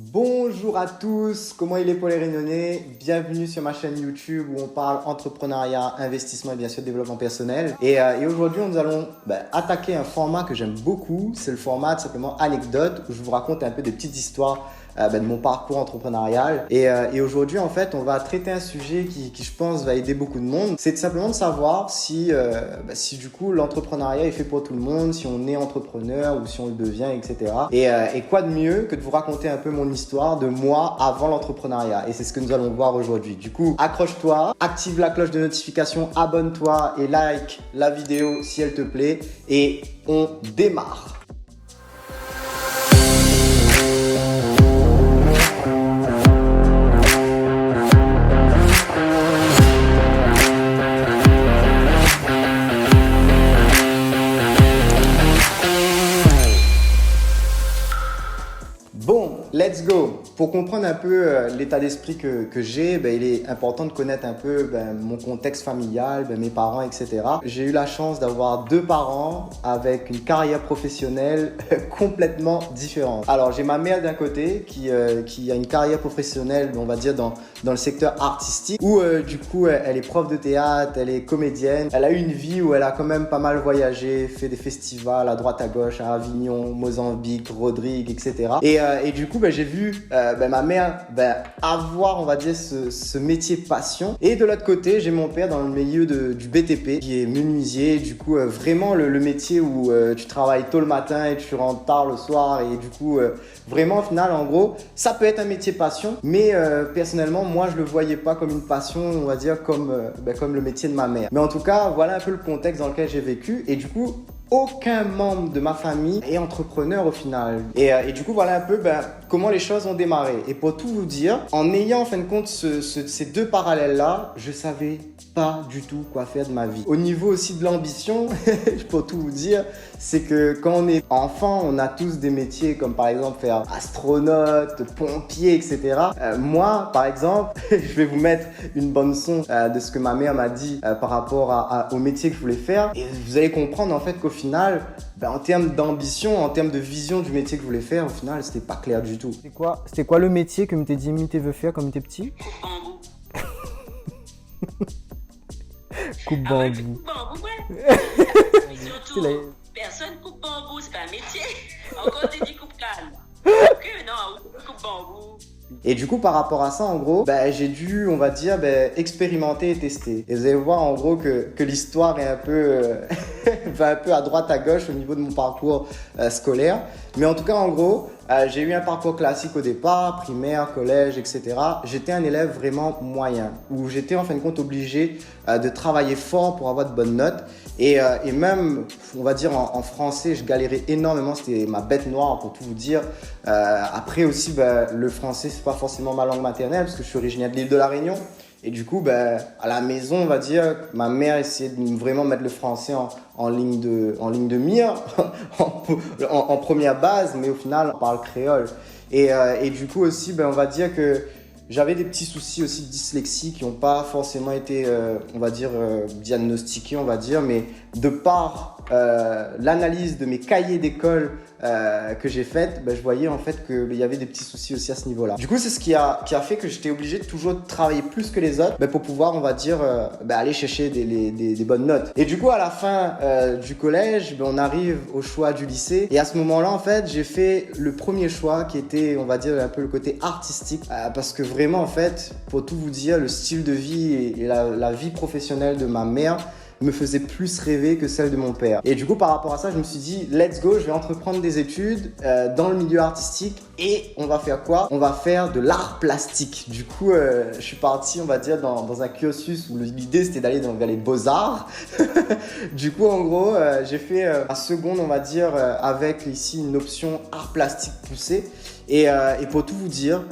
Bonjour à tous, comment il est Paul Réunionnais? Bienvenue sur ma chaîne YouTube où on parle entrepreneuriat, investissement et bien sûr développement personnel. Et aujourd'hui, nous allons attaquer un format que j'aime beaucoup. C'est le format tout simplement anecdote où je vous raconte un peu des petites histoires de mon parcours entrepreneurial. Et aujourd'hui, en fait, on va traiter un sujet qui je pense, va aider beaucoup de monde. C'est tout simplement de savoir si du coup, l'entrepreneuriat est fait pour tout le monde, si on est entrepreneur ou si on le devient, etc. Et quoi de mieux que de vous raconter un peu mon histoire de moi avant l'entrepreneuriat. Et c'est ce que nous allons voir aujourd'hui. Du coup, accroche-toi, active la cloche de notification, abonne-toi et like la vidéo si elle te plaît. Et on démarre. Bon, let's go! Pour comprendre un peu l'état d'esprit que j'ai, il est important de connaître un peu mon contexte familial, mes parents, etc. J'ai eu la chance d'avoir deux parents avec une carrière professionnelle complètement différente. Alors, j'ai ma mère d'un côté qui a une carrière professionnelle, on va dire, dans le secteur artistique, où du coup, elle est prof de théâtre, elle est comédienne. Elle a eu une vie où elle a quand même pas mal voyagé, fait des festivals à droite à gauche, à Avignon, Mozambique, Rodrigue, etc. Et du coup, j'ai vu ma mère avoir, on va dire, ce métier passion. Et de l'autre côté, j'ai mon père dans le milieu du BTP, qui est menuisier. Du coup, vraiment le métier où tu travailles tôt le matin et tu rentres tard le soir. Et du coup, vraiment, au final, en gros, ça peut être un métier passion. Mais personnellement, moi, je le voyais pas comme une passion, on va dire, comme le métier de ma mère. Mais en tout cas, voilà un peu le contexte dans lequel j'ai vécu. Et du coup, aucun membre de ma famille est entrepreneur au final. Et du coup, voilà un peu comment les choses ont démarré. Et pour tout vous dire, en ayant en fin de compte ces deux parallèles-là, je savais pas du tout quoi faire de ma vie. Au niveau aussi de l'ambition, pour tout vous dire, c'est que quand on est enfant, on a tous des métiers comme par exemple faire astronaute, pompier, etc. Moi, par exemple, je vais vous mettre une bande son de ce que ma mère m'a dit par rapport au métier que je voulais faire. Et vous allez comprendre en fait qu'au final, en termes d'ambition, en termes de vision du métier que je voulais faire, au final, c'était pas clair du tout. C'était quoi le métier que tu dit tu veux faire quand tu étais petit? Coupe bambou. Coupe bambou, ouais. Et surtout, personne coupe bambou, c'est pas un métier. Encore t'es dit coupe canne. Que non, coupe bambou. Et du coup, par rapport à ça, en gros, j'ai dû, on va dire, expérimenter et tester. Et vous allez voir, en gros, que l'histoire est un peu, va un peu à droite, à gauche au niveau de mon parcours scolaire. Mais en tout cas, en gros, j'ai eu un parcours classique au départ, primaire, collège, etc. J'étais un élève vraiment moyen, où j'étais en fin de compte obligé de travailler fort pour avoir de bonnes notes. Et même, on va dire en français, je galérais énormément, c'était ma bête noire pour tout vous dire. Après aussi, le français, c'est pas forcément ma langue maternelle parce que je suis originaire de l'île de la Réunion. Et du coup, à la maison, on va dire, ma mère essayait de vraiment mettre le français en ligne de mire, en première base, mais au final, on parle créole. Et du coup aussi, on va dire que j'avais des petits soucis aussi de dyslexie qui n'ont pas forcément été, on va dire, diagnostiqués, on va dire, mais de par l'analyse de mes cahiers d'école que j'ai faite, je voyais en fait qu'il y avait des petits soucis aussi à ce niveau-là. Du coup, c'est ce qui a fait que j'étais obligé de toujours travailler plus que les autres pour pouvoir, on va dire, aller chercher des bonnes notes. Et du coup, à la fin du collège, on arrive au choix du lycée. Et à ce moment-là, en fait, j'ai fait le premier choix qui était, on va dire, un peu le côté artistique. Parce que vraiment, en fait, pour tout vous dire, le style de vie et la vie professionnelle de ma mère me faisait plus rêver que celle de mon père. Et du coup, par rapport à ça, je me suis dit, let's go, je vais entreprendre des études dans le milieu artistique et on va faire quoi? On va faire de l'art plastique. Du coup, je suis parti, on va dire, dans un cursus où l'idée, c'était d'aller vers les beaux-arts. Du coup, en gros, j'ai fait la seconde, on va dire, avec ici une option art plastique poussé. Et pour tout vous dire,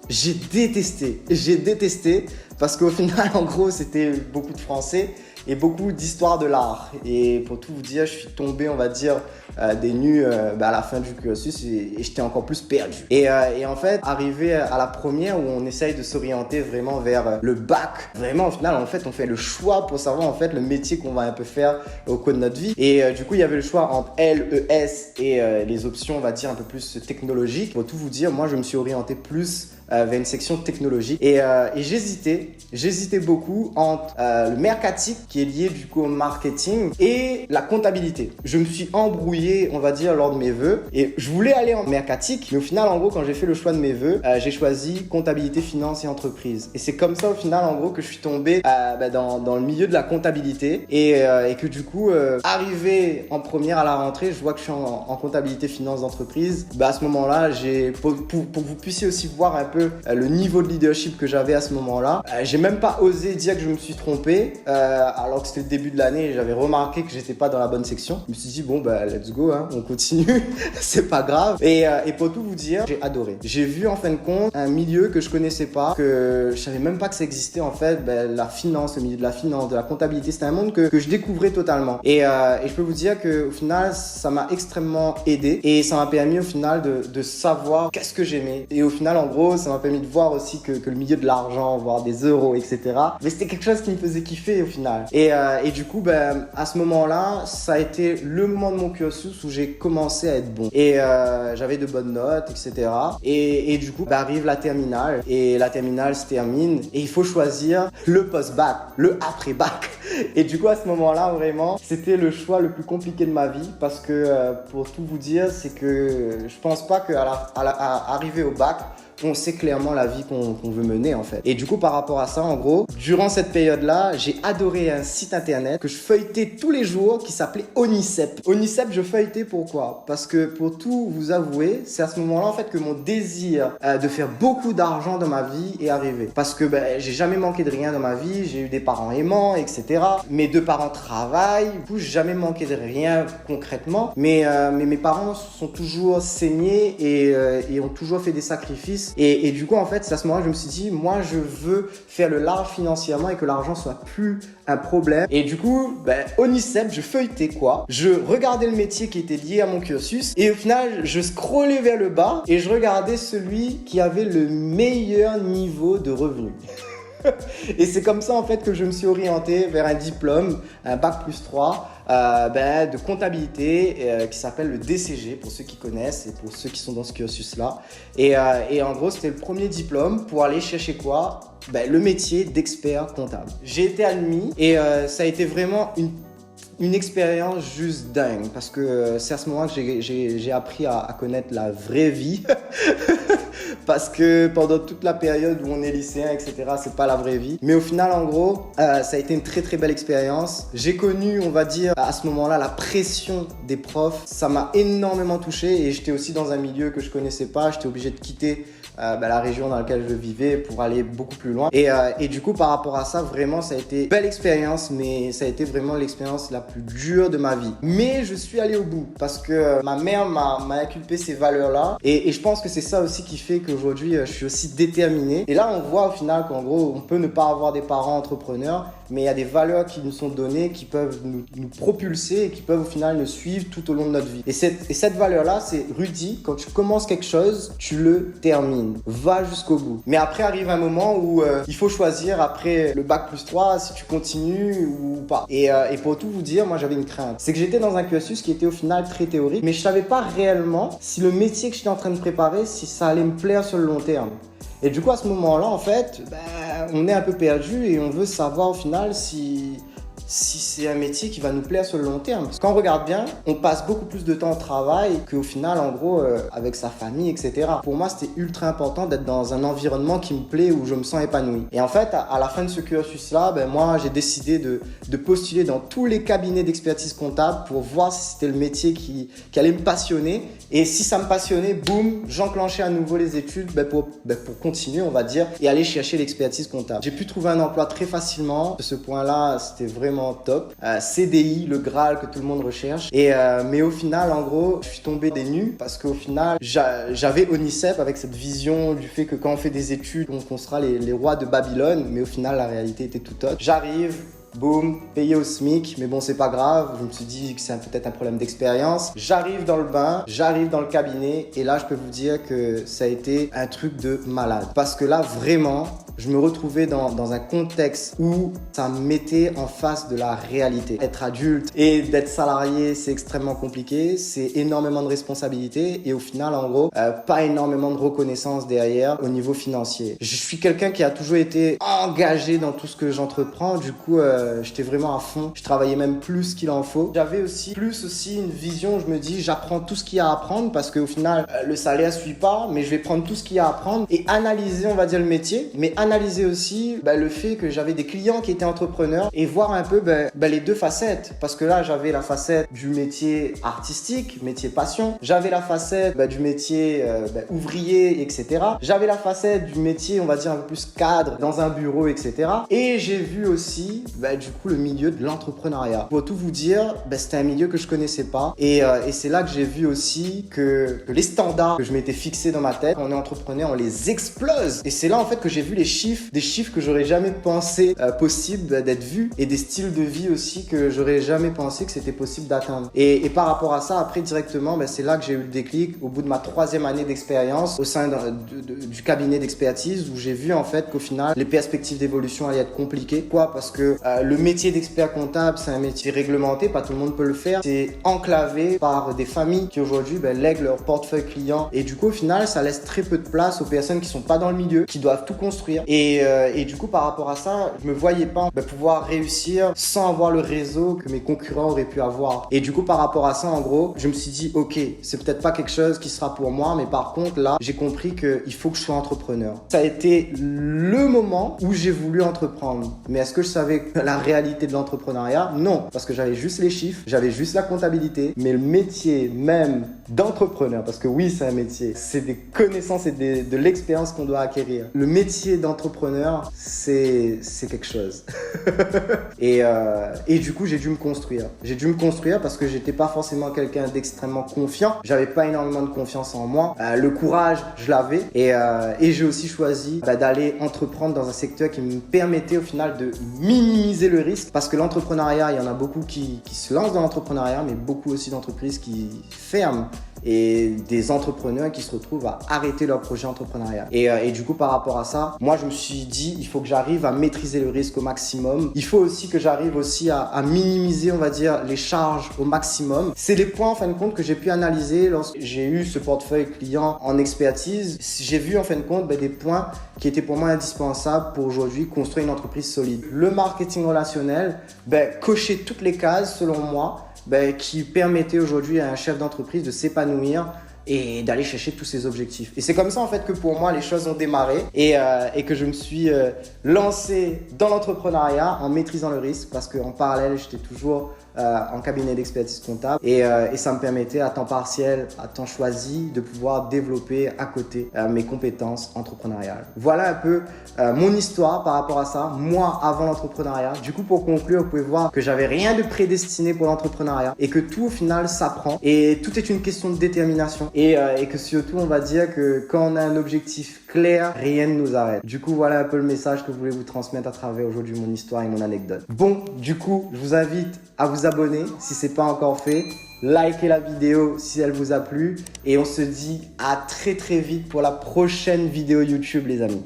j'ai détesté parce qu'au final, en gros, c'était beaucoup de français. et beaucoup d'histoire de l'art. Et pour tout vous dire, je suis tombé, on va dire, des nues à la fin du cursus et j'étais encore plus perdu. Et en fait, arrivé à la première où on essaye de s'orienter vraiment vers le bac, vraiment au final, en fait, on fait le choix pour savoir en fait le métier qu'on va un peu faire au cours de notre vie. Et du coup, il y avait le choix entre LES et les options, on va dire, un peu plus technologiques. Pour tout vous dire, moi, je me suis orienté plus vers une section technologique et j'hésitais beaucoup entre le mercatique qui est lié du coup au marketing et la comptabilité. Je me suis embrouillé, on va dire, lors de mes vœux et je voulais aller en mercatique, mais au final, en gros, quand j'ai fait le choix de mes vœux, j'ai choisi comptabilité, finance et entreprise. Et c'est comme ça, au final, en gros, que je suis tombé dans le milieu de la comptabilité et que du coup, arrivé en première à la rentrée, je vois que je suis en comptabilité, finance, entreprise. À ce moment-là, pour que vous puissiez aussi voir un peu le niveau de leadership que j'avais à ce moment-là. J'ai même pas osé dire que je me suis trompé, alors que c'était le début de l'année et j'avais remarqué que j'étais pas dans la bonne section. Je me suis dit bon let's go, hein, on continue, c'est pas grave. Et pour tout vous dire, j'ai adoré. J'ai vu en fin de compte un milieu que je connaissais pas, que je savais même pas que ça existait en fait. La finance, le milieu de la finance, de la comptabilité, c'était un monde que je découvrais totalement. Et je peux vous dire que au final, ça m'a extrêmement aidé et ça m'a permis au final de savoir qu'est-ce que j'aimais. Et au final, en gros, ça m'a permis de voir aussi que le milieu de l'argent, voir des euros, etc. Mais c'était quelque chose qui me faisait kiffer au final. Et du coup, à ce moment-là, ça a été le moment de mon cursus où j'ai commencé à être bon. Et j'avais de bonnes notes, etc. Et du coup, arrive la terminale. Et la terminale se termine. Et il faut choisir le post-bac, le après-bac. Et du coup, à ce moment-là, vraiment, c'était le choix le plus compliqué de ma vie. Parce que, pour tout vous dire, c'est que je pense pas qu'à arriver au bac, on sait clairement la vie qu'on veut mener en fait. Et du coup, par rapport à ça, en gros, durant cette période-là, j'ai adoré un site internet que je feuilletais tous les jours qui s'appelait Onicep. Onicep, je feuilletais pourquoi? Parce que pour tout vous avouer, c'est à ce moment-là en fait que mon désir de faire beaucoup d'argent dans ma vie est arrivé. Parce que j'ai jamais manqué de rien dans ma vie, j'ai eu des parents aimants, etc. Mes deux parents travaillent, du coup, j'ai jamais manqué de rien concrètement. Mais mes parents sont toujours saignés et ont toujours fait des sacrifices. Et du coup, en fait, c'est à ce moment-là que je me suis dit, moi, je veux faire le large financièrement et que l'argent soit plus un problème. Et du coup, Onicep, je feuilletais quoi? Je regardais le métier qui était lié à mon cursus et au final, je scrollais vers le bas et je regardais celui qui avait le meilleur niveau de revenus. Et c'est comme ça en fait que je me suis orienté vers un diplôme, un bac+3 de comptabilité qui s'appelle le DCG pour ceux qui connaissent et pour ceux qui sont dans ce cursus là. Et en gros c'était le premier diplôme pour aller chercher quoi? Le métier d'expert comptable. J'ai été admis et ça a été vraiment une expérience juste dingue parce que c'est à ce moment que j'ai appris à connaître la vraie vie. Parce que pendant toute la période où on est lycéen, etc., c'est pas la vraie vie. Mais au final, en gros, ça a été une très très belle expérience. J'ai connu, on va dire, à ce moment-là, la pression des profs. Ça m'a énormément touché et j'étais aussi dans un milieu que je connaissais pas. J'étais obligé de quitter la région dans laquelle je vivais pour aller beaucoup plus loin. Et du coup, par rapport à ça, vraiment, ça a été une belle expérience, mais ça a été vraiment l'expérience la plus dure de ma vie. Mais je suis allé au bout parce que ma mère m'a inculpé ces valeurs-là et je pense que c'est ça aussi qui fait qu'aujourd'hui, je suis aussi déterminé. Et là, on voit au final qu'en gros, on peut ne pas avoir des parents entrepreneurs, mais il y a des valeurs qui nous sont données, qui peuvent nous propulser et qui peuvent au final nous suivre tout au long de notre vie. Et cette valeur-là, c'est Rudy, quand tu commences quelque chose, tu le termines. Va jusqu'au bout. Mais après arrive un moment où il faut choisir après le bac+3 si tu continues ou pas. Et pour tout vous dire, moi j'avais une crainte. C'est que j'étais dans un cursus qui était au final très théorique, mais je savais pas réellement si le métier que j'étais en train de préparer, si ça allait me plaire sur le long terme. Et du coup, à ce moment-là, en fait, on est un peu perdu et on veut savoir au final si c'est un métier qui va nous plaire sur le long terme. Parce qu'on regarde bien, on passe beaucoup plus de temps au travail qu'au final, en gros, avec sa famille, etc. Pour moi, c'était ultra important d'être dans un environnement qui me plaît, où je me sens épanoui. Et en fait, à la fin de ce cursus-là, moi, j'ai décidé de postuler dans tous les cabinets d'expertise comptable pour voir si c'était le métier qui allait me passionner. Et si ça me passionnait, boum, j'enclenchais à nouveau les études pour continuer, on va dire, et aller chercher l'expertise comptable. J'ai pu trouver un emploi très facilement. De ce point-là, c'était vraiment top. CDI, le Graal que tout le monde recherche. Mais au final, en gros, je suis tombé des nues parce qu'au final, j'avais Onicep avec cette vision du fait que quand on fait des études, on sera les rois de Babylone. Mais au final, la réalité était tout autre. J'arrive, boum, payé au SMIC. Mais bon, c'est pas grave. Je me suis dit que c'est peut-être un problème d'expérience. J'arrive dans le bain, j'arrive dans le cabinet. Et là, je peux vous dire que ça a été un truc de malade. Parce que là, vraiment, je me retrouvais dans un contexte où ça me mettait en face de la réalité. Être adulte et d'être salarié, c'est extrêmement compliqué. C'est énormément de responsabilités. Et au final, en gros, pas énormément de reconnaissance derrière au niveau financier. Je suis quelqu'un qui a toujours été engagé dans tout ce que j'entreprends. Du coup, j'étais vraiment à fond. Je travaillais même plus qu'il en faut. J'avais aussi une vision, je me dis, j'apprends tout ce qu'il y a à apprendre parce qu'au final, le salaire suit pas, mais je vais prendre tout ce qu'il y a à apprendre et analyser, on va dire, le métier, mais analyser aussi le fait que j'avais des clients qui étaient entrepreneurs et voir un peu les deux facettes. Parce que là, j'avais la facette du métier artistique, métier passion. J'avais la facette du métier ouvrier, etc. J'avais la facette du métier, on va dire, un peu plus cadre dans un bureau, etc. Et j'ai vu aussi, du coup, le milieu de l'entrepreneuriat. Pour tout vous dire, c'était un milieu que je connaissais pas. Et c'est là que j'ai vu aussi que les standards que je m'étais fixés dans ma tête, quand on est entrepreneur, on les explose. Et c'est là, en fait, que j'ai vu les chiffres, des chiffres que j'aurais jamais pensé possible d'être vus et des styles de vie aussi que j'aurais jamais pensé que c'était possible d'atteindre. Et par rapport à ça, après, directement, c'est là que j'ai eu le déclic au bout de ma 3e année d'expérience au sein du cabinet d'expertise où j'ai vu, en fait, qu'au final, les perspectives d'évolution allaient être compliquées. Pourquoi? Parce que le métier d'expert comptable, c'est un métier réglementé, pas tout le monde peut le faire. C'est enclavé par des familles qui aujourd'hui lèguent leur portefeuille client et du coup, au final, ça laisse très peu de place aux personnes qui sont pas dans le milieu, qui doivent tout construire. Et du coup, par rapport à ça, je me voyais pas pouvoir réussir sans avoir le réseau que mes concurrents auraient pu avoir. Et du coup, par rapport à ça, en gros, je me suis dit, ok, c'est peut-être pas quelque chose qui sera pour moi, mais par contre, là, j'ai compris qu'il faut que je sois entrepreneur. Ça a été le moment où j'ai voulu entreprendre. Mais est-ce que je savais la réalité de l'entrepreneuriat? Non, parce que j'avais juste les chiffres, j'avais juste la comptabilité, mais le métier même d'entrepreneur, parce que oui, c'est un métier, c'est des connaissances et de l'expérience qu'on doit acquérir. Le métier d'entrepreneur, c'est quelque chose. Et du coup, j'ai dû me construire. J'ai dû me construire parce que j'étais pas forcément quelqu'un d'extrêmement confiant. J'avais pas énormément de confiance en moi. Le courage, je l'avais. Et j'ai aussi choisi d'aller entreprendre dans un secteur qui me permettait au final de minimiser le risque. Parce que l'entrepreneuriat, il y en a beaucoup qui se lancent dans l'entrepreneuriat, mais beaucoup aussi d'entreprises qui ferment. Et des entrepreneurs qui se retrouvent à arrêter leur projet entrepreneurial. Et du coup, par rapport à ça, moi, je me suis dit, il faut que j'arrive à maîtriser le risque au maximum. Il faut aussi que j'arrive aussi à minimiser, on va dire, les charges au maximum. C'est les points, en fin de compte, que j'ai pu analyser lorsque j'ai eu ce portefeuille client en expertise. J'ai vu, en fin de compte, des points qui étaient pour moi indispensables pour aujourd'hui construire une entreprise solide. Le marketing relationnel, cocher toutes les cases, selon moi, qui permettait aujourd'hui à un chef d'entreprise de s'épanouir et d'aller chercher tous ses objectifs. Et c'est comme ça en fait que pour moi les choses ont démarré et que je me suis lancé dans l'entrepreneuriat en maîtrisant le risque parce qu'en parallèle j'étais toujours en cabinet d'expertise comptable et ça me permettait à temps partiel, à temps choisi de pouvoir développer à côté mes compétences entrepreneuriales. Voilà un peu mon histoire par rapport à ça, moi avant l'entrepreneuriat. Du coup pour conclure, vous pouvez voir que j'avais rien de prédestiné pour l'entrepreneuriat et que tout au final s'apprend et tout est une question de détermination et que surtout on va dire que quand on a un objectif clair, rien ne nous arrête. Du coup voilà un peu le message que je voulais vous transmettre à travers aujourd'hui mon histoire et mon anecdote. Bon, du coup je vous invite à vous abonner si ce n'est pas encore fait. Likez la vidéo si elle vous a plu. Et on se dit à très très vite pour la prochaine vidéo YouTube les amis.